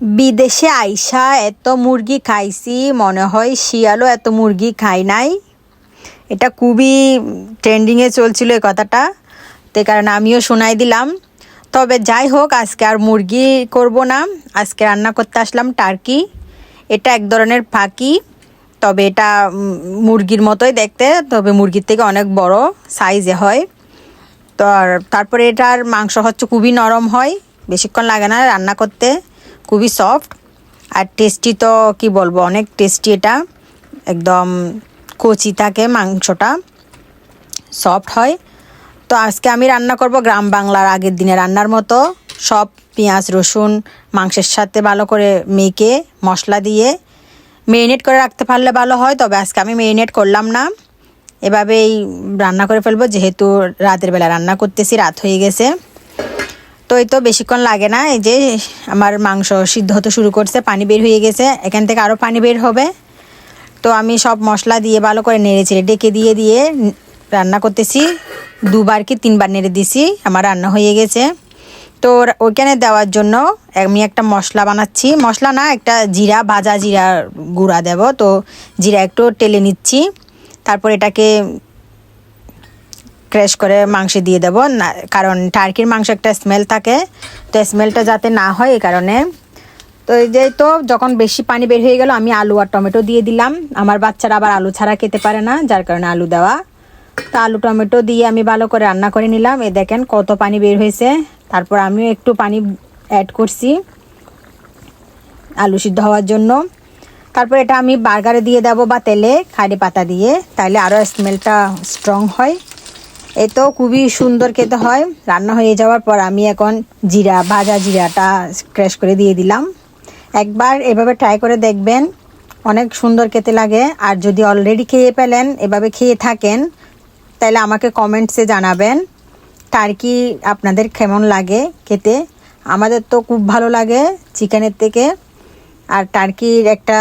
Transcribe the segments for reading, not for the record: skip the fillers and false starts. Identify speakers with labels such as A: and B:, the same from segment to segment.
A: বিদেশে আইসা এত মুরগি খাইছি, মনে হয় শিয়ালও এত মুরগি খাই নাই। এটা খুবই ট্রেন্ডিংয়ে চলছিল এই কথাটা, তো কারণে আমিও শোনাই দিলাম। তবে যাই হোক, আজকে আর মুরগি করব না, আজকে রান্না করতে আসলাম টার্কি। এটা এক ধরনের পাখি, তবে এটা মুরগির মতোই দেখতে, তবে মুরগির থেকে অনেক বড় সাইজে হয়। তো তারপরে এটার মাংস হচ্ছে খুবই নরম হয়, বেশিক্ষণ লাগে না রান্না করতে, খুবই সফট আর টেস্টি। তো কি বলবো, অনেক টেস্টি। এটা একদম কচি থাকে, মাংসটা সফট হয়। তো আজকে আমি রান্না করব গ্রাম বাংলার আগের দিনে রান্নার মতো, সব পেঁয়াজ রসুন মাংসের সাথে ভালো করে মেখে মশলা দিয়ে মেরিনেট করে রাখতে পারলে ভালো হয়। তবে আজকে আমি মেরিনেট করলাম না, এভাবেই রান্না করে ফেলবো, যেহেতু রাতের বেলা রান্না করতেছি, রাত হয়ে গেছে। তো এই তো বেশিক্ষণ লাগে না, এই যে আমার মাংস সিদ্ধ হতে শুরু করছে, পানি বের হয়ে গেছে, এখান থেকে আরও পানি বের হবে। তো আমি সব মশলা দিয়ে ভালো করে নেড়ে চেড়ে ডেকে দিয়ে দিয়ে রান্না করতেছি, 2বার কি 3বার নেড়ে দিছি, আমার রান্না হয়ে গেছে। তো ওইখানে দেওয়ার জন্য আমি একটা মশলা বানাচ্ছি, মশলা না, একটা জিরা, ভাজা জিরা গুঁড়া দেব। তো জিরা একটু টেলে নিচ্ছি, তারপর এটাকে ক্র্যাশ করে মাংসে দিয়ে দেবো না, কারণ টার্কির মাংস একটা স্মেল থাকে, তো স্মেলটা যাতে না হয় এই কারণে। তো এই যে, তো যখন বেশি পানি বের হয়ে গেল, আমি আলু আর টমেটো দিয়ে দিলাম। আমার বাচ্চারা আবার আলু ছাড়া খেতে পারে না, যার কারণে আলু দেওয়া। তো আলু টমেটো দিয়ে আমি ভালো করে রান্না করে নিলাম। এই দেখেন কত পানি বের হয়েছে। তারপর আমিও একটু পানি অ্যাড করছি আলু সিদ্ধ হওয়ার জন্য। তারপর এটা আমি বার্গারে দিয়ে দেবো বা তেলে কারি পাতা দিয়ে, তাহলে আরও স্মেলটা স্ট্রং হয়। এই তো খুবই সুন্দর খেতে হয়। রান্না হয়ে যাওয়ার পর আমি এখন জিরা, ভাজা জিরাটা ক্র্যাশ করে দিয়ে দিলাম। একবার এভাবে ট্রাই করে দেখবেন, অনেক সুন্দর খেতে লাগে। আর যদি অলরেডি খেয়ে ফেলেন, এভাবে খেয়ে থাকেন, তাহলে আমাকে কমেন্টসে জানাবেন টার্কি আপনাদের কেমন লাগে খেতে। আমাদের তো খুব ভালো লাগে চিকেনের থেকে, আর টার্কির একটা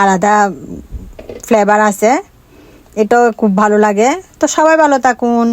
A: আলাদা ফ্লেভার আছে, এটাও খুব ভালো লাগে। তো সবাই ভালো থাকুন।